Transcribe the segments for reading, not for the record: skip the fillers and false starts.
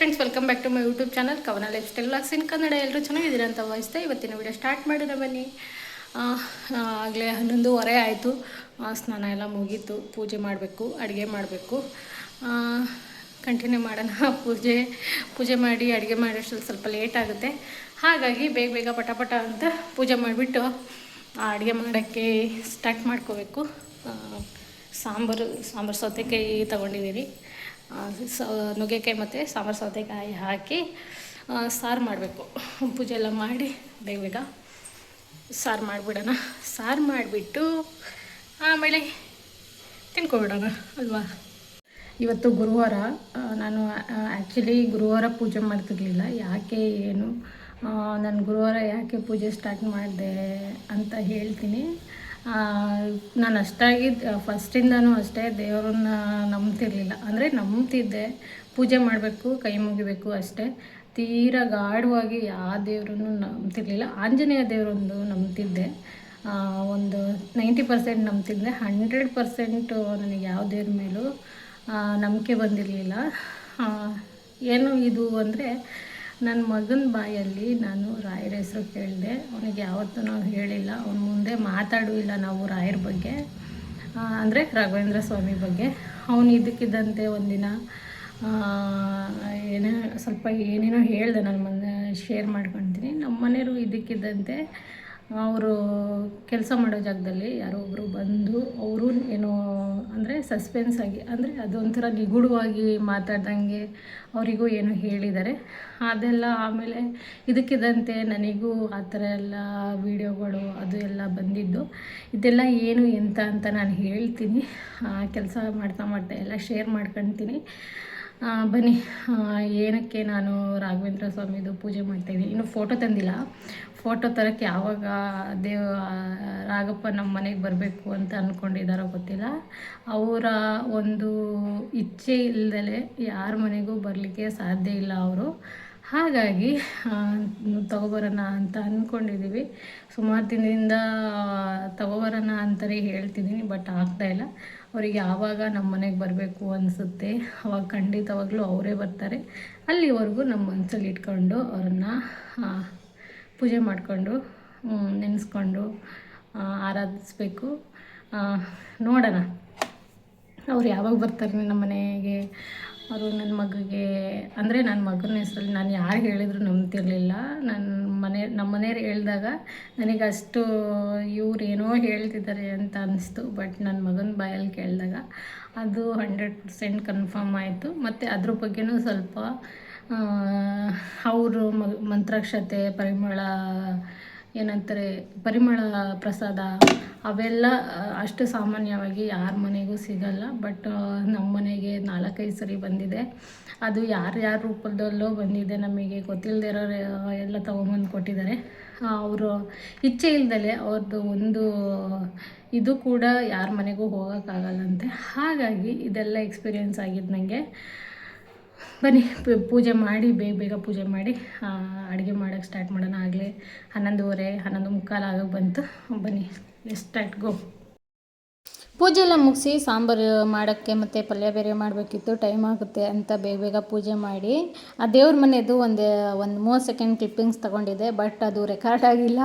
Friends, welcome back to my YouTube channel Kavana lifestyle vlogs in Kannada. ಎಲ್ಲರೂ ಚೆನ್ನಾಗಿದ್ದೀರಾ ಅಂತ ಭಾವಿಸ್ತಾ ಇವತ್ತಿನ ವಿಡಿಯೋ ಸ್ಟಾರ್ಟ್ ಮಾಡಿದ್ರೆ ಬನ್ನಿ. ಆಗಲೇ 11:30 ಆಯಿತು. ಸ್ನಾನ ಎಲ್ಲ ಮುಗೀತು. ಪೂಜೆ ಮಾಡಬೇಕು, ಅಡುಗೆ ಮಾಡಬೇಕು. ಕಂಟಿನ್ಯೂ ಮಾಡೋಣ. ಪೂಜೆ ಮಾಡಿ ಅಡುಗೆ ಮಾಡೋಷ್ಟರಲ್ಲಿ ಸ್ವಲ್ಪ ಲೇಟ್ ಆಗುತ್ತೆ. ಹಾಗಾಗಿ ಬೇಗ ಬೇಗ ಪಟ ಅಂತ ಪೂಜೆ ಮಾಡಿಬಿಟ್ಟು ಅಡುಗೆ ಮಾಡೋಕ್ಕೆ ಸ್ಟಾರ್ಟ್ ಮಾಡ್ಕೋಬೇಕು. ಸಾಂಬಾರು ಸೌತೆಕಾಯಿ ತೊಗೊಂಡಿದ್ದೀನಿ. ನುಗ್ಗೆಕಾಯಿ ಮತ್ತು ಸಾಂಬಾರು ಸೌತೆಕಾಯಿ ಹಾಕಿ ಸಾರು ಮಾಡಬೇಕು. ಪೂಜೆ ಎಲ್ಲ ಮಾಡಿ ಬೇಗ ಸಾರು ಮಾಡಿಬಿಡೋಣ. ಸಾರು ಮಾಡಿಬಿಟ್ಟು ಆಮೇಲೆ ತಿನ್ಕೊಬಿಡೋಣ ಅಲ್ವಾ. ಇವತ್ತು ಗುರುವಾರ. ನಾನು ಆ್ಯಕ್ಚುಲಿ ಗುರುವಾರ ಪೂಜೆ ಮಾಡ್ತಿರ್ಲಿಲ್ಲ. ಯಾಕೆ ಏನು ನಾನು ಗುರುವಾರ ಯಾಕೆ ಪೂಜೆ ಸ್ಟಾರ್ಟ್ ಮಾಡಿದೆ ಅಂತ ಹೇಳ್ತೀನಿ. ನಾನು ಅಷ್ಟಾಗಿ ಫಸ್ಟಿಂದನೂ ಅಷ್ಟೇ ದೇವರನ್ನ ನಂಬ್ತಿರ್ಲಿಲ್ಲ. ಅಂದರೆ ನಂಬ್ತಿದ್ದೆ, ಪೂಜೆ ಮಾಡಬೇಕು, ಕೈ ಮುಗಿಬೇಕು ಅಷ್ಟೇ. ತೀರಾ ಗಾಢವಾಗಿ ಯಾವ ದೇವರನ್ನು ನಂಬ್ತಿರ್ಲಿಲ್ಲ. ಆಂಜನೇಯ ದೇವರೊಂದು ನಂಬ್ತಿದ್ದೆ. ಒಂದು 90% ನಂಬ್ತಿದ್ದೆ. 100% ನನಗೆ ಯಾವ ದೇವ್ರ ಮೇಲೂ ನಂಬಿಕೆ ಬಂದಿರಲಿಲ್ಲ. ಏನು ಇದು ಅಂದರೆ, ನನ್ನ ಮಗನ ಬಾಯಲ್ಲಿ ನಾನು ರಾಯರ ಹೆಸರು ಕೇಳಿದೆ. ಅವನಿಗೆ ಯಾವತ್ತೂ ನಾವು ಹೇಳಿಲ್ಲ. ಅವನ ಮುಂದೆ ಮಾತಾಡೂ ಇಲ್ಲ ನಾವು ರಾಯರ ಬಗ್ಗೆ, ಅಂದರೆ ರಾಘವೇಂದ್ರ ಸ್ವಾಮಿ ಬಗ್ಗೆ. ಅವನು ಇದಕ್ಕಿದ್ದಂತೆ ಒಂದಿನ ಏನೇನೋ ಹೇಳಿದೆ. ನನ್ನ ಮನೆ ಶೇರ್ ಮಾಡ್ಕೊತೀನಿ. ನಮ್ಮ ಮನೆಯವರು ಇದಕ್ಕಿದ್ದಂತೆ ಅವರು ಕೆಲಸ ಮಾಡೋ ಜಾಗದಲ್ಲಿ ಯಾರೋ ಒಬ್ಬರು ಬಂದು ಅವರು ಏನೋ ಅಂದರೆ ಸಸ್ಪೆನ್ಸ್ ಆಗಿ, ಅಂದರೆ ಅದೊಂಥರ ನಿಗೂಢವಾಗಿ ಮಾತಾಡ್ದಂಗೆ ಅವರಿಗೂ ಏನೋ ಹೇಳಿದ್ದಾರೆ. ಅದೆಲ್ಲ ಆಮೇಲೆ ಇದಕ್ಕಿದ್ದಂತೆ ನನಗೂ ಆ ಥರ ಎಲ್ಲ ವೀಡಿಯೋಗಳು ಅದು ಎಲ್ಲ ಬಂದಿದ್ದು. ಇದೆಲ್ಲ ಏನು ಎಂತ ಅಂತ ನಾನು ಹೇಳ್ತೀನಿ. ಕೆಲಸ ಮಾಡ್ತಾ ಎಲ್ಲ ಶೇರ್ ಮಾಡ್ಕೊಳ್ತೀನಿ. ಬನ್ನಿ. ಏನಕ್ಕೆ ನಾನು ರಾಘವೇಂದ್ರ ಸ್ವಾಮಿದು ಪೂಜೆ ಮಾಡ್ತಾಯಿದ್ದೀನಿ. ಇನ್ನೂ ಫೋಟೋ ತಂದಿಲ್ಲ. ಫೋಟೋ ತರೋಕ್ಕೆ ಯಾವಾಗ ರಾಘಪ್ಪ ನಮ್ಮ ಮನೆಗೆ ಬರಬೇಕು ಅಂತ ಅಂದ್ಕೊಂಡಿದ್ದಾರೋ ಗೊತ್ತಿಲ್ಲ. ಅವರ ಒಂದು ಇಚ್ಛೆ ಇಲ್ಲದೆ ಯಾರ ಮನೆಗೂ ಬರಲಿಕ್ಕೆ ಸಾಧ್ಯ ಇಲ್ಲ ಅವರು. ಹಾಗಾಗಿ ತಗೊಬರೋಣ ಅಂತ ಅಂದ್ಕೊಂಡಿದ್ದೀವಿ. ಸುಮಾರು ದಿನದಿಂದ ತಗೊಬರೋಣ ಅಂತಲೇ ಹೇಳ್ತಿದ್ದೀನಿ, ಬಟ್ ಆಗ್ತಾಯಿಲ್ಲ. ಅವರಿಗೆ ಯಾವಾಗ ನಮ್ಮ ಮನೆಗೆ ಬರಬೇಕು ಅನಿಸುತ್ತೆ ಅವಾಗ ಖಂಡಿತವಾಗ್ಲೂ ಅವರೇ ಬರ್ತಾರೆ. ಅಲ್ಲಿವರೆಗೂ ನಮ್ಮ ಮನಸ್ಸಲ್ಲಿ ಇಟ್ಕೊಂಡು ಅವ್ರನ್ನ ಪೂಜೆ ಮಾಡಿಕೊಂಡು ನೆನೆಸ್ಕೊಂಡು ಆರಾಧಿಸ್ಬೇಕು. ನೋಡೋಣ ಅವ್ರು ಯಾವಾಗ ಬರ್ತಾರೆ ನಮ್ಮ ಮನೆಗೆ. ಅವರು ನನ್ನ ಮಗಗೆ, ಅಂದರೆ ನನ್ನ ಮಗನ ಹೆಸರಲ್ಲಿ ನಾನು ಯಾರು ಹೇಳಿದ್ರು ನಂಬ್ತಿರ್ಲಿಲ್ಲ. ನಮ್ಮ ಮನೆಯವ್ರು ಹೇಳಿದಾಗ ನನಗೆ ಅಷ್ಟು ಇವ್ರು ಏನೋ ಹೇಳ್ತಿದ್ದಾರೆ ಅಂತ ಅನಿಸ್ತು. ಬಟ್ ನನ್ನ ಮಗನ ಬಾಯಲ್ಲಿ ಕೇಳಿದಾಗ ಅದು 100% ಕನ್ಫರ್ಮ್ ಆಯಿತು. ಮತ್ತು ಅದ್ರ ಬಗ್ಗೆನೂ ಸ್ವಲ್ಪ ಅವರು ಮಂತ್ರಾಕ್ಷತೆ, ಪರಿಮಳ ಪ್ರಸಾದ ಅವೆಲ್ಲ ಅಷ್ಟು ಸಾಮಾನ್ಯವಾಗಿ ಯಾರ ಮನೆಗೂ ಸಿಗಲ್ಲ. ಬಟ್ ನಮ್ಮ ಮನೆಗೆ 4-5 ಸರಿ ಬಂದಿದೆ. ಅದು ಯಾರ್ಯಾರ ರೂಪದಲ್ಲೋ ಬಂದಿದೆ, ನಮಗೆ ಗೊತ್ತಿಲ್ಲದಿರೋರು ಎಲ್ಲ ತೊಗೊಂಬಂದು ಕೊಟ್ಟಿದ್ದಾರೆ. ಅವರು ಇಚ್ಛೆ ಇಲ್ದಲೆ ಅವ್ರದ್ದು ಒಂದು ಇದು ಕೂಡ ಯಾರ ಮನೆಗೂ ಹೋಗೋಕ್ಕಾಗಲ್ಲಂತೆ. ಹಾಗಾಗಿ ಇದೆಲ್ಲ ಎಕ್ಸ್ಪೀರಿಯೆನ್ಸ್ ಆಗಿದ್ದು ನನಗೆ. ಬನ್ನಿ ಪೂಜೆ ಮಾಡಿ ಬೇಗ ಪೂಜೆ ಮಾಡಿ ಅಡುಗೆ ಮಾಡೋಕ್ಕೆ ಸ್ಟಾರ್ಟ್ ಮಾಡೋಣ. ಆಗಲೇ 11:30 11:45 ಆಗೋಕ್ಕೆ ಬಂತು. ಬನ್ನಿ ಸ್ಟಾರ್ಟ್ ಗೋ. ಪೂಜೆ ಎಲ್ಲ ಮುಗಿಸಿ ಸಾಂಬಾರು ಮಾಡೋಕ್ಕೆ ಮತ್ತು ಪಲ್ಯ ಬೇರೆ ಮಾಡಬೇಕಿತ್ತು. ಟೈಮ್ ಆಗುತ್ತೆ ಅಂತ ಬೇಗ ಪೂಜೆ ಮಾಡಿ ಆ ದೇವ್ರ ಮನೆಯದು ಒಂದು 30 ಸೆಕೆಂಡ್ ಕ್ಲಿಪ್ಪಿಂಗ್ಸ್ ತೊಗೊಂಡಿದ್ದೆ. ಬಟ್ ಅದು ರೆಕಾರ್ಡ್ ಆಗಿಲ್ಲ,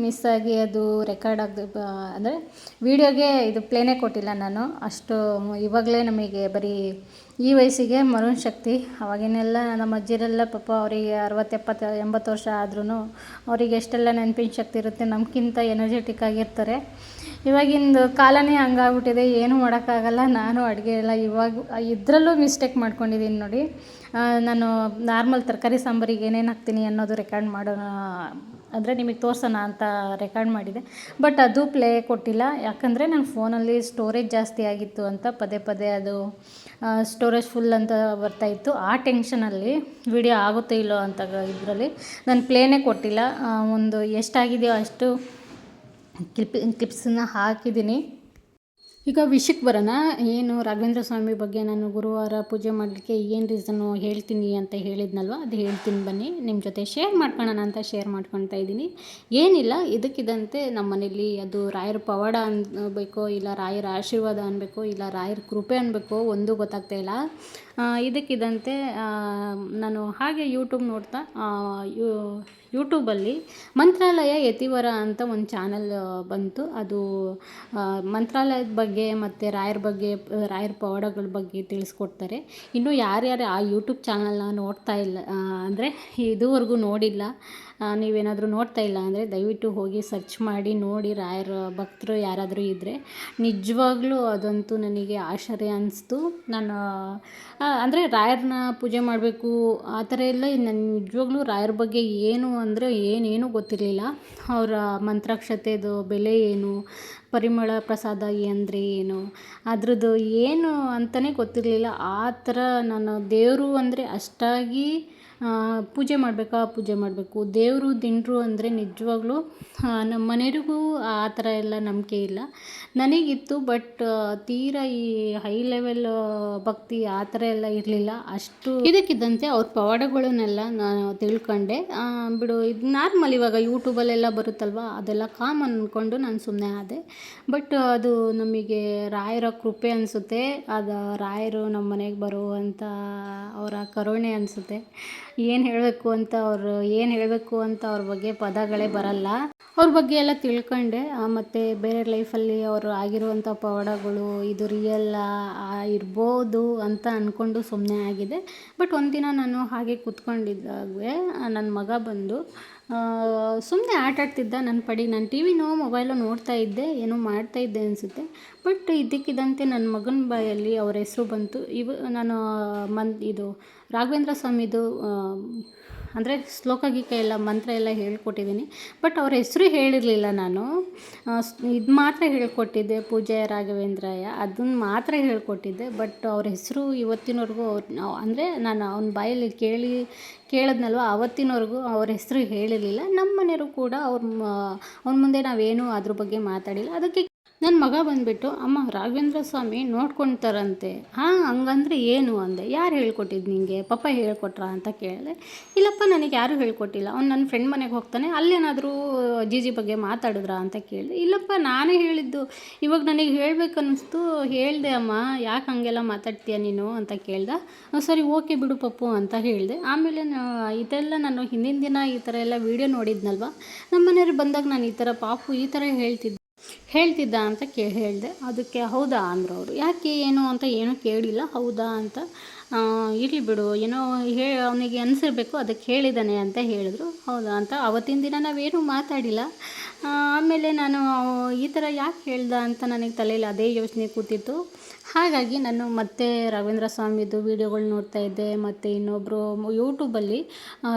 ಮಿಸ್ ಆಗಿ ಅದು ರೆಕಾರ್ಡ್ ಅಂದರೆ ವೀಡಿಯೋಗೆ ಇದು ಪ್ಲೇನೇ ಕೊಟ್ಟಿಲ್ಲ ನಾನು. ಅಷ್ಟು ಇವಾಗಲೇ ನಮಗೆ ಬರೀ ಈ ವಯಸ್ಸಿಗೆ ಮರುನ್ ಶಕ್ತಿ. ಅವಾಗಿನೆಲ್ಲ ನಮ್ಮ ಅಜ್ಜಿರೆಲ್ಲ ಪಾಪ ಅವರಿಗೆ 60, 70, 80 ವರ್ಷ ಆದ್ರೂ ಅವರಿಗೆ ಎಷ್ಟೆಲ್ಲ ನೆನಪಿನ ಶಕ್ತಿ ಇರುತ್ತೆ, ನಮಗಿಂತ ಎನರ್ಜೆಟಿಕ್ ಆಗಿರ್ತಾರೆ. ಇವಾಗಿಂದು ಕಾಲನೇ ಹಂಗಾಗ್ಬಿಟ್ಟಿದೆ, ಏನೂ ಮಾಡೋಕ್ಕಾಗಲ್ಲ. ನಾನು ಅಡುಗೆ ಎಲ್ಲ ಇವಾಗ ಇದರಲ್ಲೂ ಮಿಸ್ಟೇಕ್ ಮಾಡ್ಕೊಂಡಿದ್ದೀನಿ ನೋಡಿ. ನಾನು ನಾರ್ಮಲ್ ತರಕಾರಿ ಸಾಂಬಾರಿಗೆ ಏನೇನು ಹಾಕ್ತೀನಿ ಅನ್ನೋದು ರೆಕಾರ್ಡ್ ಮಾಡೋಣ, ಅಂದರೆ ನಿಮಗೆ ತೋರ್ಸೋಣ ಅಂತ ರೆಕಾರ್ಡ್ ಮಾಡಿದೆ. ಬಟ್ ಅದು ಪ್ಲೇ ಕೊಟ್ಟಿಲ್ಲ. ಯಾಕಂದರೆ ನನ್ನ ಫೋನಲ್ಲಿ ಸ್ಟೋರೇಜ್ ಜಾಸ್ತಿ ಆಗಿತ್ತು ಅಂತ ಪದೇ ಅದು ಸ್ಟೋರೇಜ್ ಫುಲ್ ಅಂತ ಬರ್ತಾಯಿತ್ತು. ಆ ಟೆನ್ಷನಲ್ಲಿ ವಿಡಿಯೋ ಆಗುತ್ತೋ ಇಲ್ಲೋ ಅಂತ ಇದರಲ್ಲಿ ನಾನು ಪ್ಲೇನೇ ಕೊಟ್ಟಿಲ್ಲ. ಒಂದು ಎಷ್ಟಾಗಿದೆಯೋ ಅಷ್ಟು ಕ್ಲಿಪ್ಸನ್ನು ಹಾಕಿದ್ದೀನಿ. ಈಗ ವಿಷಯಕ್ಕೆ ಬರೋಣ. ಏನು ರಾಘವೇಂದ್ರ ಸ್ವಾಮಿ ಬಗ್ಗೆ ನಾನು ಗುರುವಾರ ಪೂಜೆ ಮಾಡಲಿಕ್ಕೆ ಏನು ರೀಸನ್ನು ಹೇಳ್ತೀನಿ ಅಂತ ಹೇಳಿದ್ನಲ್ವ, ಅದು ಹೇಳ್ತೀನಿ ಬನ್ನಿ. ನಿಮ್ಮ ಜೊತೆ ಶೇರ್ ಮಾಡ್ಕೊಳ್ಳೋಣ ಅಂತ ಶೇರ್ ಮಾಡ್ಕೊಳ್ತಾ ಇದ್ದೀನಿ. ಏನಿಲ್ಲ, ಇದಕ್ಕಿದ್ದಂತೆ ನಮ್ಮ ಮನೇಲಿ ಅದು ರಾಯರ ಪವಾಡ ಅನ್ಬೇಕೋ ಇಲ್ಲ ರಾಯರ ಆಶೀರ್ವಾದ ಅನ್ಬೇಕೋ ಇಲ್ಲ ರಾಯರ ಕೃಪೆ ಅನ್ಬೇಕೋ ಒಂದು ಗೊತ್ತಾಗ್ತಾಯಿಲ್ಲ. ಇದಕ್ಕಿದಂತೆ ನಾನು ಹಾಗೆ ಯೂಟ್ಯೂಬ್ ನೋಡ್ತಾ ಯೂಟ್ಯೂಬಲ್ಲಿ ಮಂತ್ರಾಲಯ ಯತಿವರ ಅಂತ ಒಂದು ಚಾನಲ್ ಬಂತು. ಅದು ಮಂತ್ರಾಲಯದ ಬಗ್ಗೆ ಮತ್ತು ರಾಯರ ಪವಾಡಗಳ ಬಗ್ಗೆ ತಿಳಿಸ್ಕೊಡ್ತಾರೆ. ಇನ್ನು ಯಾರ್ಯಾರು ಆ ಯೂಟ್ಯೂಬ್ ಚಾನಲ್ನ ನೋಡ್ತಾ ಇಲ್ಲ ಅಂದರೆ ಇದುವರೆಗೂ ನೋಡಿಲ್ಲ, ನೀವೇನಾದರೂ ನೋಡ್ತಾ ಇಲ್ಲ ಅಂದರೆ ದಯವಿಟ್ಟು ಹೋಗಿ ಸರ್ಚ್ ಮಾಡಿ ನೋಡಿ. ರಾಯರ ಭಕ್ತರು ಯಾರಾದರೂ ಇದ್ದರೆ ನಿಜವಾಗ್ಲೂ ಅದಂತೂ ನನಗೆ ಆಶ್ಚರ್ಯ ಅನಿಸ್ತು. ನಾನು ಅಂದರೆ ರಾಯರನ್ನ ಪೂಜೆ ಮಾಡಬೇಕು ಆ ಥರ ಎಲ್ಲ ನನ್ನ ನಿಜವಾಗ್ಲೂ ರಾಯರ ಬಗ್ಗೆ ಏನು ಅಂದರೆ ಏನೇನೂ ಗೊತ್ತಿರಲಿಲ್ಲ. ಅವರ ಮಂತ್ರಾಕ್ಷತೆದು ಬೆಲೆ ಏನು, ಪರಿಮಳ ಪ್ರಸಾದ ಅಂದರೆ ಏನು, ಅದ್ರದ್ದು ಏನು ಅಂತಲೇ ಗೊತ್ತಿರಲಿಲ್ಲ. ಆ ಥರ ನಾನು ದೇವರು ಅಂದರೆ ಅಷ್ಟಾಗಿ ಪೂಜೆ ಮಾಡಬೇಕು ದೇವರು ದಿಂಡ್ರು ಅಂದರೆ ನಿಜವಾಗ್ಲೂ ನಮ್ಮ ಮನೆಯವರಿಗೂ ಆ ಥರ ಎಲ್ಲ ನಂಬಿಕೆ ಇಲ್ಲ, ನನಗಿತ್ತು. ಬಟ್ ತೀರಾ ಈ ಹೈ ಲೆವೆಲ್ ಭಕ್ತಿ ಆ ಥರ ಎಲ್ಲ ಇರಲಿಲ್ಲ. ಅಷ್ಟು ಇದಕ್ಕಿದ್ದಂತೆ ಅವ್ರ ಪವಾಡಗಳನ್ನೆಲ್ಲ ನಾನು ತಿಳ್ಕೊಂಡೆ. ಬಿಡು, ಇದು ನಾರ್ಮಲ್, ಇವಾಗ ಯೂಟ್ಯೂಬಲ್ಲೆಲ್ಲ ಬರುತ್ತಲ್ವ, ಅದೆಲ್ಲ ಕಾಮನ್ ಅಂದ್ಕೊಂಡು ನಾನು ಸುಮ್ಮನೆ ಆದೆ. ಬಟ್ ಅದು ನಮಗೆ ರಾಯರ ಕೃಪೆ ಅನಿಸುತ್ತೆ. ಅದು ರಾಯರು ನಮ್ಮ ಮನೆಗೆ ಬರುವಂಥ ಅವರ ಕರುಣೆ ಅನಿಸುತ್ತೆ. ಏನು ಹೇಳಬೇಕು ಅಂತ ಅವ್ರ ಬಗ್ಗೆ ಪದಗಳೇ ಬರಲ್ಲ. ಅವ್ರ ಬಗ್ಗೆ ಎಲ್ಲ ತಿಳ್ಕೊಂಡೆ. ಮತ್ತು ಬೇರೆ ಲೈಫಲ್ಲಿ ಅವರು ಆಗಿರುವಂಥ ಪವಾಡಗಳು ಇದು ರಿಯಲ್ಲ ಇರ್ಬೋದು ಅಂತ ಅಂದ್ಕೊಂಡು ಸುಮ್ಮನೆ ಆಗಿದೆ. ಬಟ್ ಒಂದಿನ ನಾನು ಹಾಗೆ ಕೂತ್ಕೊಂಡಿದ್ದಾಗೆ ನನ್ನ ಮಗ ಬಂದು ಸುಮ್ಮನೆ ಆಟಾಡ್ತಿದ್ದ. ನನ್ನ ನಾನು ಟಿ ವಿನೋ ಮೊಬೈಲೋ ನೋಡ್ತಾ ಇದ್ದೆ, ಏನೋ ಮಾಡ್ತಾಯಿದ್ದೆ ಅನಿಸುತ್ತೆ. ಬಟ್ ಇದ್ದಕ್ಕಿದ್ದಂತೆ ನನ್ನ ಮಗನ ಬಾಯಲ್ಲಿ ಅವ್ರ ಹೆಸರು ಬಂತು. ನಾನು ಇದು ರಾಘವೇಂದ್ರ ಸ್ವಾಮಿದು ಅಂದರೆ ಶ್ಲೋಕ ಗೀಕ ಎಲ್ಲ ಮಂತ್ರ ಎಲ್ಲ ಹೇಳ್ಕೊಟ್ಟಿದ್ದೀನಿ. ಬಟ್ ಅವ್ರ ಹೆಸರು ಹೇಳಿರಲಿಲ್ಲ ನಾನು. ಇದು ಮಾತ್ರ ಹೇಳ್ಕೊಟ್ಟಿದ್ದೆ, ಪೂಜೆ ರಾಘವೇಂದ್ರಾಯ, ಅದನ್ನು ಮಾತ್ರ ಹೇಳ್ಕೊಟ್ಟಿದ್ದೆ. ಬಟ್ ಅವ್ರ ಹೆಸರು ಇವತ್ತಿನವರೆಗೂ ಅಂದರೆ ನಾನು ಅವನ ಬಾಯಲ್ಲಿ ಕೇಳಿದ್ನಲ್ವ, ಆವತ್ತಿನವರೆಗೂ ಅವ್ರ ಹೆಸರು ಹೇಳಿರಲಿಲ್ಲ. ನಮ್ಮ ಮನೆಯವರು ಕೂಡ ಅವ್ನ ಮುಂದೆ ನಾವೇನೂ ಅದ್ರ ಬಗ್ಗೆ ಮಾತಾಡಿಲ್ಲ. ಅದಕ್ಕೆ ನನ್ನ ಮಗ ಬಂದುಬಿಟ್ಟು, ಅಮ್ಮ ರಾಘವೇಂದ್ರ ಸ್ವಾಮಿ ನೋಡ್ಕೊಳ್ತಾರಂತೆ. ಹಂಗಂದ್ರೆ ಏನು ಅಂದೆ. ಯಾರು ಹೇಳ್ಕೊಟ್ಟಿದ್ದು ನಿನಗೆ, ಪಪ್ಪ ಹೇಳ್ಕೊಟ್ರಾ ಅಂತ ಕೇಳಿದೆ. ಇಲ್ಲಪ್ಪ, ನನಗೆ ಯಾರೂ ಹೇಳ್ಕೊಟ್ಟಿಲ್ಲ, ಅವ್ನು ನನ್ನ ಫ್ರೆಂಡ್ ಮನೆಗೆ ಹೋಗ್ತಾನೆ, ಅಲ್ಲೇನಾದರೂ ಜೀಜಿ ಬಗ್ಗೆ ಮಾತಾಡಿದ್ರಾ ಅಂತ ಕೇಳಿದೆ. ಇಲ್ಲಪ್ಪ, ನಾನೇ ಹೇಳಿದ್ದು, ಇವಾಗ ನನಗೆ ಹೇಳ್ಬೇಕನ್ನಿಸ್ತು ಹೇಳಿದೆ ಅಮ್ಮ, ಯಾಕೆ ಹಾಗೆಲ್ಲ ಮಾತಾಡ್ತೀಯ ನೀನು ಅಂತ ಕೇಳ್ದೆ. ಸರಿ ಓಕೆ ಬಿಡು ಪಪ್ಪು ಅಂತ ಹೇಳಿದೆ. ಆಮೇಲೆ ಇದೆಲ್ಲ ನಾನು ಹಿಂದಿನ ದಿನ ಈ ಥರ ಎಲ್ಲ ವೀಡಿಯೋ ನೋಡಿದ್ನಲ್ವ, ನಮ್ಮ ಮನೆಯವ್ರು ಬಂದಾಗ ನಾನು ಈ ಥರ ಪಾಪು ಈ ಥರ ಹೇಳ್ತಿದ್ದ ಅಂತ ಹೇಳಿದೆ. ಅದಕ್ಕೆ ಹೌದಾ ಅಂದರು ಅವರು. ಯಾಕೆ ಏನು ಅಂತ ಏನೂ ಕೇಳಿಲ್ಲ, ಹೌದಾ ಅಂತ. ಇರಲಿ ಬಿಡು, ಏನೋ ಅವನಿಗೆ ಅನಿಸಿರ್ಬೇಕು, ಅದಕ್ಕೆ ಹೇಳಿದ್ದಾನೆ ಅಂತ ಹೇಳಿದ್ರು. ಹೌದಾ ಅಂತ ಅವತ್ತಿನ ದಿನ ನಾವೇನೂ ಮಾತಾಡಿಲ್ಲ. ಆಮೇಲೆ ನಾನು ಈ ಥರ ಯಾಕೆ ಹೇಳ್ದ ಅಂತ ನನಗೆ ತಲೆಯಲ್ಲಿ ಅದೇ ಯೋಚನೆ ಕೂತಿತ್ತು. ಹಾಗಾಗಿ ನಾನು ಮತ್ತೆ ರಾಘವೇಂದ್ರ ಸ್ವಾಮಿದು ವೀಡಿಯೋಗಳು ನೋಡ್ತಾ ಇದ್ದೆ. ಮತ್ತು ಇನ್ನೊಬ್ಬರು ಯೂಟ್ಯೂಬಲ್ಲಿ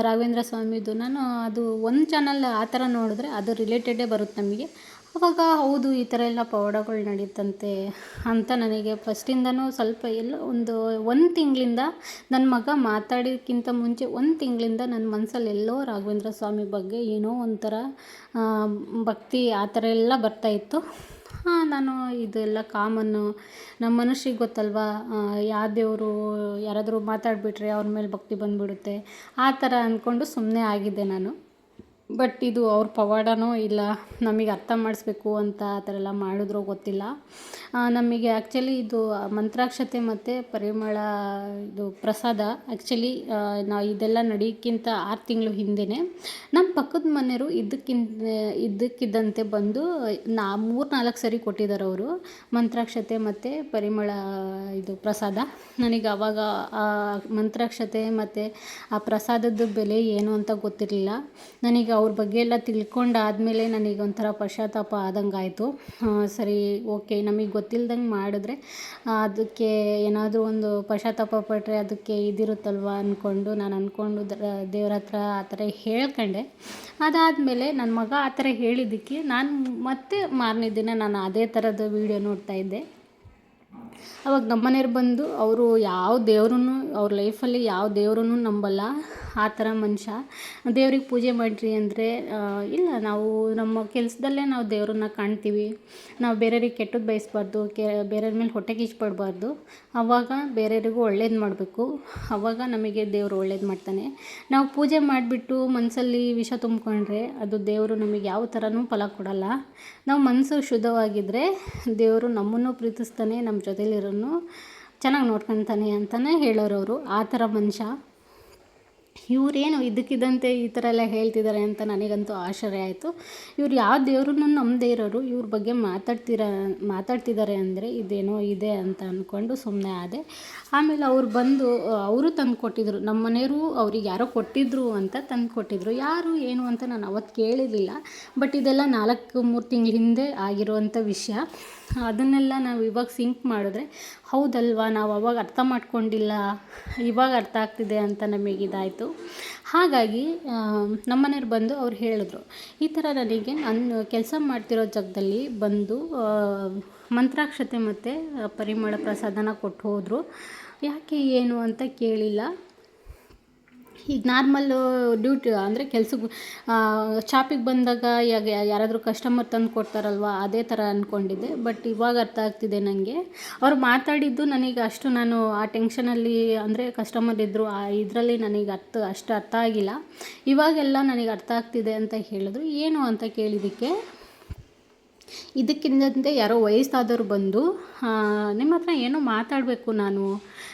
ರಾಘವೇಂದ್ರ ಸ್ವಾಮಿದು ನಾನು ಅದು ಒಂದು ಚಾನಲ್ ಆ ಥರ ನೋಡಿದ್ರೆ ಅದು ರಿಲೇಟೆಡೇ ಬರುತ್ತೆ ನಮಗೆ. ಅವಾಗ ಹೌದು ಈ ಥರ ಎಲ್ಲ ಪವಾಡಗಳು ನಡೀತಂತೆ ಅಂತ ನನಗೆ ಫಸ್ಟಿಂದನೂ ಸ್ವಲ್ಪ ಎಲ್ಲ ಒಂದು ತಿಂಗಳಿಂದ ನನ್ನ ಮಗ ಮಾತಾಡೋಕ್ಕಿಂತ ಮುಂಚೆ 1 ತಿಂಗಳಿಂದ ನನ್ನ ಮನಸ್ಸಲ್ಲಿ ಎಲ್ಲೋ ರಾಘವೇಂದ್ರ ಸ್ವಾಮಿ ಬಗ್ಗೆ ಏನೋ ಒಂಥರ ಭಕ್ತಿ ಆ ಥರ ಎಲ್ಲ ಬರ್ತಾಯಿತ್ತು. ನಾನು ಇದೆಲ್ಲ ಕಾಮನ್ನು, ನಮ್ಮ ಮನುಷ್ಯರಿಗೆ ಗೊತ್ತಲ್ವ, ಯಾವ ದೇವರು ಯಾರಾದರೂ ಮಾತಾಡಿಬಿಟ್ರೆ ಅವ್ರ ಮೇಲೆ ಭಕ್ತಿ ಬಂದುಬಿಡುತ್ತೆ, ಆ ಥರ ಅಂದ್ಕೊಂಡು ಸುಮ್ಮನೆ ಆಗಿದ್ದೆ ನಾನು. ಬಟ್ ಇದು ಅವ್ರ ಪವಾಡನೋ ಇಲ್ಲ ನಮಗೆ ಅರ್ಥ ಮಾಡಿಸ್ಬೇಕು ಅಂತ ಆ ಥರ ಎಲ್ಲ ಮಾಡಿದ್ರೋ ಗೊತ್ತಿಲ್ಲ. ನಮಗೆ ಆ್ಯಕ್ಚುಲಿ ಇದು ಮಂತ್ರಾಕ್ಷತೆ ಮತ್ತು ಪರಿಮಳ ಇದು ಪ್ರಸಾದ ಆ್ಯಕ್ಚುಲಿ ನಾವು ಇದೆಲ್ಲ ನಡೆಯೋಕ್ಕಿಂತ 6 ತಿಂಗಳು ಹಿಂದೆಯೇ ನಮ್ಮ ಪಕ್ಕದ ಮನೆಯವರು ಇದ್ದಕ್ಕಿದ್ದಂತೆ ಬಂದು 3-4 ಸರಿ ಕೊಟ್ಟಿದ್ದಾರೆ ಅವರು ಮಂತ್ರಾಕ್ಷತೆ ಮತ್ತು ಪರಿಮಳ ಇದು ಪ್ರಸಾದ. ನನಗೆ ಆವಾಗ ಆ ಮಂತ್ರಾಕ್ಷತೆ ಮತ್ತು ಆ ಪ್ರಸಾದದ ಬೆಲೆ ಏನು ಅಂತ ಗೊತ್ತಿರಲಿಲ್ಲ. ನನಗೆ ಅವ್ರ ಬಗ್ಗೆ ಎಲ್ಲ ತಿಳ್ಕೊಂಡಾದಮೇಲೆ ನನಗೆ ಒಂಥರ ಪಶ್ಚಾತ್ತಾಪ ಆದಂಗೆ ಆಯಿತು. ಸರಿ ಓಕೆ, ನಮಗೆ ಗೊತ್ತಿಲ್ದಂಗೆ ಮಾಡಿದ್ರೆ ಅದಕ್ಕೆ ಏನಾದರೂ ಒಂದು ಪಶ್ಚಾತ್ತಾಪ ಪಟ್ಟರೆ ಅದಕ್ಕೆ ಇದಿರುತ್ತಲ್ವ ಅಂದ್ಕೊಂಡು ನಾನು ಅಂದ್ಕೊಂಡು ದೇವ್ರ ಹತ್ರ ಆ ಥರ ಹೇಳ್ಕೊಂಡೆ. ಅದಾದಮೇಲೆ ನನ್ನ ಮಗ ಆ ಥರ ಹೇಳಿದ್ದಕ್ಕೆ ನಾನು ಮತ್ತೆ ಮಾರನೇ ದಿನ ನಾನು ಅದೇ ಥರದ ವೀಡಿಯೋ ನೋಡ್ತಾಯಿದ್ದೆ. ಅವಾಗ ನಮ್ಮ ಮನೆಯವ್ರು ಬಂದು ಅವರು ಯಾವ ದೇವ್ರನ್ನೂ ಅವ್ರ ಲೈಫಲ್ಲಿ ಯಾವ ದೇವ್ರನ್ನೂ ನಂಬಲ್ಲ, ಆ ಥರ ಮನುಷ್ಯ. ದೇವ್ರಿಗೆ ಪೂಜೆ ಮಾಡಿರಿ ಅಂದರೆ ಇಲ್ಲ, ನಾವು ನಮ್ಮ ಕೆಲಸದಲ್ಲೇ ನಾವು ದೇವ್ರನ್ನ ಕಾಣ್ತೀವಿ, ನಾವು ಬೇರೆಯವ್ರಿಗೆ ಕೆಟ್ಟದ್ದು ಬಯಸಬಾರ್ದು, ಬೇರೆಯವ್ರ ಮೇಲೆ ಹೊಟ್ಟೆ ಕಿಚ್ಚಬಾರ್ದು, ಆವಾಗ ಬೇರೆಯವ್ರಿಗೂ ಒಳ್ಳೇದು ಮಾಡಬೇಕು, ಆವಾಗ ನಮಗೆ ದೇವರು ಒಳ್ಳೇದು ಮಾಡ್ತಾನೆ. ನಾವು ಪೂಜೆ ಮಾಡಿಬಿಟ್ಟು ಮನಸ್ಸಲ್ಲಿ ವಿಷ ತುಂಬಿಕೊಂಡ್ರೆ ಅದು ದೇವರು ನಮಗೆ ಯಾವ ಥರನೂ ಫಲ ಕೊಡಲ್ಲ. ನಾವು ಮನಸ್ಸು ಶುದ್ಧವಾಗಿದ್ದರೆ ದೇವರು ನಮ್ಮನ್ನು ಪ್ರೀತಿಸ್ತಾನೆ, ನಮ್ಮ ಜೊತೆಲಿರೋನು ಚೆನ್ನಾಗಿ ನೋಡ್ಕೊತಾನೆ ಅಂತಲೇ ಹೇಳೋರವರು. ಆ ಥರ ಮನುಷ್ಯ. ಇವರೇನು ಇದ್ದಕ್ಕಿದ್ದಂತೆ ಈ ಥರ ಎಲ್ಲ ಹೇಳ್ತಿದ್ದಾರೆ ಅಂತ ನನಗಂತೂ ಆಶ್ಚರ್ಯ ಆಯಿತು. ಇವ್ರು ಯಾವ ದೇವ್ರನ್ನೂ ನಂಬದೇ ಇರೋರು ಇವ್ರ ಬಗ್ಗೆ ಮಾತಾಡ್ತಿದ್ದಾರೆ ಅಂದರೆ ಇದೇನೋ ಇದೆ ಅಂತ ಅಂದ್ಕೊಂಡು ಸುಮ್ಮನೆ ಆದೆ. ಆಮೇಲೆ ಅವ್ರು ಬಂದು ಅವರು ತಂದು ಕೊಟ್ಟಿದ್ರು, ನಮ್ಮ ಮನೆಯವರು ಅವ್ರಿಗೆ ಯಾರೋ ಕೊಟ್ಟಿದ್ರು ಅಂತ ತಂದು ಕೊಟ್ಟಿದ್ರು. ಯಾರು ಏನು ಅಂತ ನಾನು ಅವತ್ತು ಕೇಳಿರಲಿಲ್ಲ. ಬಟ್ ಇದೆಲ್ಲ 3 ತಿಂಗಳ ಹಿಂದೆ ಆಗಿರುವಂಥ ವಿಷಯ. ಅದನ್ನೆಲ್ಲ ನಾವು ಇವಾಗ ಸಿಂಕ್ ಮಾಡಿದ್ರೆ ಹೌದಲ್ವಾ, ನಾವು ಅವಾಗ ಅರ್ಥ ಮಾಡ್ಕೊಂಡಿಲ್ಲ, ಇವಾಗ ಅರ್ಥ ಆಗ್ತಿದೆ ಅಂತ ನಮಗಿದಾಯಿತು. ಹಾಗಾಗಿ ನಮ್ಮನೆಯವ್ರು ಬಂದು ಅವ್ರು ಹೇಳಿದ್ರು, ಈ ಥರ ನನಗೆ ನಾನು ಕೆಲಸ ಮಾಡ್ತಿರೋ ಜಾಗದಲ್ಲಿ ಬಂದು ಮಂತ್ರಾಕ್ಷತೆ ಮತ್ತು ಪರಿಮಳ ಪ್ರಸಾದನ ಕೊಟ್ಟು ಹೋದರು. ಯಾಕೆ ಏನು ಅಂತ ಕೇಳಿಲ್ಲ. ಈಗ ನಾರ್ಮಲ್ಲು ಡ್ಯೂಟಿ ಅಂದರೆ ಕೆಲ್ಸಕ್ಕೆ ಶಾಪಿಗೆ ಬಂದಾಗ ಯಾರಾದರೂ ಕಸ್ಟಮರ್ ತಂದು ಕೊಡ್ತಾರಲ್ವ, ಅದೇ ಥರ ಅಂದ್ಕೊಂಡಿದ್ದೆ. ಬಟ್ ಇವಾಗ ಅರ್ಥ ಆಗ್ತಿದೆ ನನಗೆ. ಅವ್ರು ಮಾತಾಡಿದ್ದು ನನಗೆ ಅಷ್ಟು ನಾನು ಆ ಟೆನ್ಷನಲ್ಲಿ ಅಂದರೆ ಕಸ್ಟಮರ್ ಇದ್ದರು ಇದರಲ್ಲಿ ನನಗೆ ಅಷ್ಟು ಅರ್ಥ ಆಗಿಲ್ಲ. ಇವಾಗೆಲ್ಲ ನನಗೆ ಅರ್ಥ ಆಗ್ತಿದೆ ಅಂತ ಹೇಳಿದ್ರು. ಏನು ಅಂತ ಕೇಳಿದ್ದಕ್ಕೆ ಇದಕ್ಕಿಂದಂತೆ ಯಾರೋ ವಯಸ್ಸಾದವರು ಬಂದು ನಿಮ್ಮ ಹತ್ರ ಏನೋ ಮಾತಾಡಬೇಕು, ನಾನು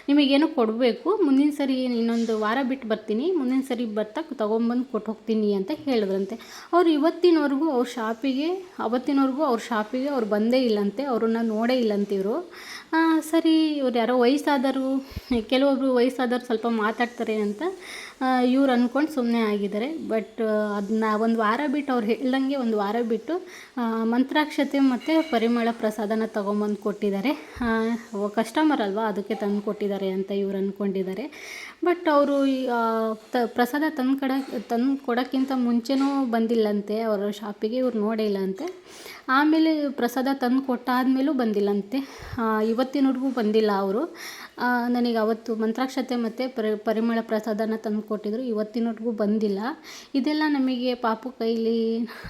ನಿಮಗೇನೋ ಕೊಡಬೇಕು, ಮುಂದಿನ ಸರಿ ಇನ್ನೊಂದು ವಾರ ಬಿಟ್ಟು ಬರ್ತೀನಿ, ಮುಂದಿನ ಸರಿ ಬರ್ತಾ ತೊಗೊಂಬಂದು ಕೊಟ್ಟು ಹೋಗ್ತೀನಿ ಅಂತ ಹೇಳಿದ್ರಂತೆ. ಅವ್ರು ಅವತ್ತಿನವರೆಗೂ ಅವ್ರ ಶಾಪಿಗೆ ಅವ್ರು ಬಂದೇ ಇಲ್ಲಂತೆ, ಅವ್ರನ್ನ ನೋಡೇ ಇಲ್ಲಂತೆ ಇವರು. ಸರಿ ಇವ್ರು ಯಾರೋ ವಯಸ್ಸಾದರು, ಕೆಲವೊಬ್ಬರು ವಯಸ್ಸಾದವ್ರು ಸ್ವಲ್ಪ ಮಾತಾಡ್ತಾರೆ ಅಂತ ಇವ್ರು ಅಂದ್ಕೊಂಡು ಸುಮ್ಮನೆ ಆಗಿದ್ದಾರೆ. ಬಟ್ ಅದನ್ನ ಒಂದು ವಾರ ಬಿಟ್ಟು ಅವ್ರು ಹೇಳ್ದಂಗೆ ಒಂದು ವಾರ ಬಿಟ್ಟು ಮಂತ್ರಾಕ್ಷತೆ ಮತ್ತು ಪರಿಮಳ ಪ್ರಸಾದನ ತೊಗೊಂಬಂದು ಕೊಟ್ಟಿದ್ದಾರೆ. ಕಸ್ಟಮರ್ ಅಲ್ವಾ, ಅದಕ್ಕೆ ತಂದು ಕೊಟ್ಟಿದ್ದಾರೆ ಅಂತ ಇವ್ರು ಅಂದ್ಕೊಂಡಿದ್ದಾರೆ. ಬಟ್ ಅವರು ಪ್ರಸಾದ ತಂದು ಕೊಡೋಕ್ಕಿಂತ ಮುಂಚೆನೂ ಬಂದಿಲ್ಲಂತೆ ಅವರ ಶಾಪಿಗೆ, ಇವ್ರು ನೋಡೇ ಇಲ್ಲಂತೆ. ಆಮೇಲೆ ಪ್ರಸಾದ ತಂದು ಕೊಟ್ಟಾದ್ಮೇಲೂ ಬಂದಿಲ್ಲಂತೆ, ಇವತ್ತಿನವರೆಗೂ ಬಂದಿಲ್ಲ ಅವರು. ನನಗೆ ಅವತ್ತು ಮಂತ್ರಾಕ್ಷತೆ ಮತ್ತು ಪರಿಮಳ ಪ್ರಸಾದನ ತಂದು ಕೊಟ್ಟಿದ್ರು, ಇವತ್ತಿನವರೆಗೂ ಬಂದಿಲ್ಲ. ಇದೆಲ್ಲ ನಮಗೆ ಪಾಪು ಕೈಲಿ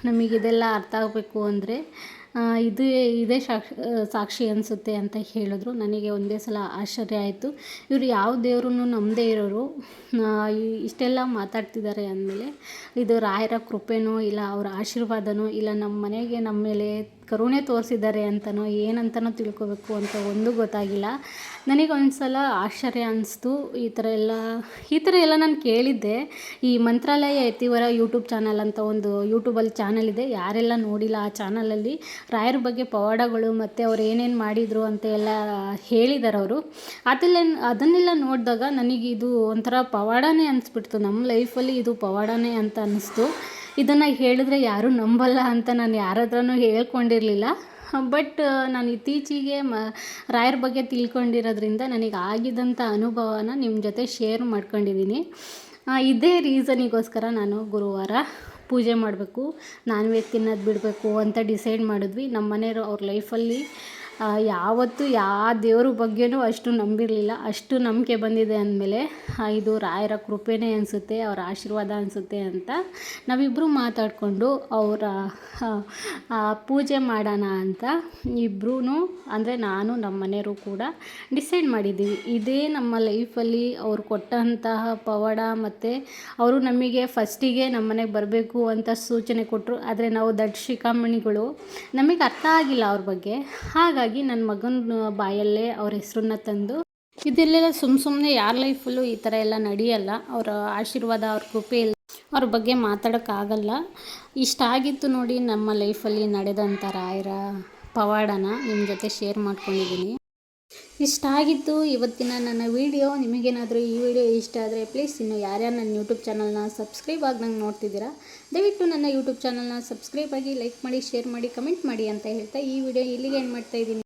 ನಮಗಿದೆಲ್ಲ ಅರ್ಥ ಆಗಬೇಕು ಅಂದರೆ ಇದೇ ಸಾಕ್ಷಿ ಅನಿಸುತ್ತೆ ಅಂತ ಹೇಳಿದ್ರು. ನನಗೆ ಒಂದೇ ಸಲ ಆಶ್ಚರ್ಯ ಆಯಿತು. ಇವರು ಯಾವ ದೇವ್ರನ್ನೂ ನಂಬದೇ ಇರೋರು ಇಷ್ಟೆಲ್ಲ ಮಾತಾಡ್ತಿದ್ದಾರೆ ಅಂದಮೇಲೆ ಇದು ರಾಯರ ಕೃಪೆನೋ ಇಲ್ಲ ಅವರ ಆಶೀರ್ವಾದನೋ ಇಲ್ಲ ನಮ್ಮ ಮನೆಗೆ ನಮ್ಮ ಮೇಲೆ ಕರುಣೆ ತೋರಿಸಿದ್ದಾರೆ ಅಂತನೋ ಏನಂತನೋ ತಿಳ್ಕೊಬೇಕು ಅಂತ ಒಂದೂ ಗೊತ್ತಾಗಿಲ್ಲ. ನನಗೆ ಒಂದು ಸಲ ಆಶ್ಚರ್ಯ ಅನ್ನಿಸ್ತು. ಈ ಥರ ಎಲ್ಲ ನಾನು ಕೇಳಿದ್ದೆ. ಈ ಮಂತ್ರಾಲಯ ಯತಿವರ ಯೂಟ್ಯೂಬ್ ಚಾನಲ್ ಅಂತ ಒಂದು ಯೂಟ್ಯೂಬಲ್ಲಿ ಚಾನಲ್ ಇದೆ. ಯಾರೆಲ್ಲ ನೋಡಿಲ್ಲ ಆ ಚಾನಲಲ್ಲಿ ರಾಯರ ಬಗ್ಗೆ ಪವಾಡಗಳು ಮತ್ತು ಅವ್ರು ಏನೇನು ಮಾಡಿದರು ಅಂತ ಎಲ್ಲ ಹೇಳಿದ್ದಾರೆ ಅವರು. ಅದನ್ನೆಲ್ಲ ನೋಡಿದಾಗ ನನಗಿದು ಒಂಥರ ಪವಾಡನೇ ಅನಿಸ್ಬಿಡ್ತು. ನಮ್ಮ ಲೈಫಲ್ಲಿ ಇದು ಪವಾಡನೇ ಅಂತ ಅನ್ನಿಸ್ತು. ಇದನ್ನು ಹೇಳಿದ್ರೆ ಯಾರೂ ನಂಬಲ್ಲ ಅಂತ ನಾನು ಯಾರ ಹತ್ರನೂ ಹೇಳ್ಕೊಂಡಿರಲಿಲ್ಲ. ಬಟ್ ನಾನು ಇತ್ತೀಚೆಗೆ ರಾಯರ ಬಗ್ಗೆ ತಿಳ್ಕೊಂಡಿರೋದ್ರಿಂದ ನನಗೆ ಆಗಿದ್ದಂಥ ಅನುಭವನ ನಿಮ್ಮ ಜೊತೆ ಶೇರ್ ಮಾಡ್ಕೊಂಡಿದ್ದೀನಿ. ಇದೇ ರೀಸನಿಗೋಸ್ಕರ ನಾನು ಗುರುವಾರ ಪೂಜೆ ಮಾಡಬೇಕು, ನಾನ್ ವೆಜ್ ತಿನ್ನೋದು ಬಿಡಬೇಕು ಅಂತ ಡಿಸೈಡ್ ಮಾಡಿದ್ವಿ. ನಮ್ಮ ಮನೆಯವರು ಅವ್ರ ಲೈಫಲ್ಲಿ ಯಾವತ್ತೂ ಯಾವ ದೇವ್ರ ಬಗ್ಗೆನೂ ಅಷ್ಟು ನಂಬಿರಲಿಲ್ಲ. ಅಷ್ಟು ನಂಬಿಕೆ ಬಂದಿದೆ ಅಂದಮೇಲೆ ಇದು ರಾಯರ ಕೃಪೆನೇ ಅನಿಸುತ್ತೆ, ಅವರ ಆಶೀರ್ವಾದ ಅನಿಸುತ್ತೆ ಅಂತ ನಾವಿಬ್ಬರು ಮಾತಾಡಿಕೊಂಡು ಅವರ ಪೂಜೆ ಮಾಡೋಣ ಅಂತ ಇಬ್ಬರೂ ಅಂದರೆ ನಾನು ನಮ್ಮ ಮನೆಯವರು ಕೂಡ ಡಿಸೈಡ್ ಮಾಡಿದ್ದೀವಿ. ಇದೇ ನಮ್ಮ ಲೈಫಲ್ಲಿ ಅವ್ರು ಕೊಟ್ಟಂತಹ ಪವಾಡ ಮತ್ತು ಅವರು ನಮಗೆ ಫಸ್ಟಿಗೆ ನಮ್ಮ ಮನೆಗೆ ಬರಬೇಕು ಅಂತ ಸೂಚನೆ ಕೊಟ್ಟರು. ಆದರೆ ನಾವು ದೊಡ್ಡ ಶಿಖಾಮಣಿಗಳು, ನಮಗೆ ಅರ್ಥ ಆಗಿಲ್ಲ ಅವ್ರ ಬಗ್ಗೆ. ಹಾಗಾಗಿ ನನ್ನ ಮಗನ ಬಾಯಲ್ಲೇ ಅವ್ರ ಹೆಸರನ್ನ ತಂದು ಇದೆಲ್ಲ ಸುಮ್ಮನೆ ಯಾರ ಲೈಫಲ್ಲೂ ಈ ಥರ ಎಲ್ಲ ನಡೆಯಲ್ಲ. ಅವರ ಆಶೀರ್ವಾದ ಅವ್ರ ಕೃಪೆ ಇಲ್ಲ, ಅವ್ರ ಬಗ್ಗೆ ಮಾತಾಡೋಕ್ಕಾಗಲ್ಲ. ಇಷ್ಟ ಆಗಿತ್ತು ನೋಡಿ ನಮ್ಮ ಲೈಫಲ್ಲಿ ನಡೆದಂಥ ರಾಯರ ಪವಾಡನ ನಿಮ್ಮ ಜೊತೆ ಶೇರ್ ಮಾಡ್ಕೊಂಡಿದ್ದೀನಿ. ಇಷ್ಟ ಆಗಿತ್ತು ಇವತ್ತಿನ ನನ್ನ ವಿಡಿಯೋ. ನಿಮಗೇನಾದರೂ ಈ ವಿಡಿಯೋ ಇಷ್ಟ ಆದರೆ ಪ್ಲೀಸ್ ಇನ್ನು ಯಾರ್ಯಾರು ನನ್ನ ಯೂಟ್ಯೂಬ್ ಚಾನಲ್ನ ಸಬ್ಸ್ಕ್ರೈಬ್ ಆಗಿ ನೋಡ್ತಿದ್ದೀರಾ, ದಯವಿಟ್ಟು ನನ್ನ ಯೂಟ್ಯೂಬ್ ಚಾನಲ್ನ ಸಬ್ಸ್ಕ್ರೈಬ್ ಆಗಿ, ಲೈಕ್ ಮಾಡಿ, ಶೇರ್ ಮಾಡಿ, ಕಮೆಂಟ್ ಮಾಡಿ ಅಂತ ಹೇಳ್ತಾ ಈ ವಿಡಿಯೋ ಇಲ್ಲಿಗೆ ಏನು ಮಾಡ್ತಾಯಿದ್ದೀನಿ.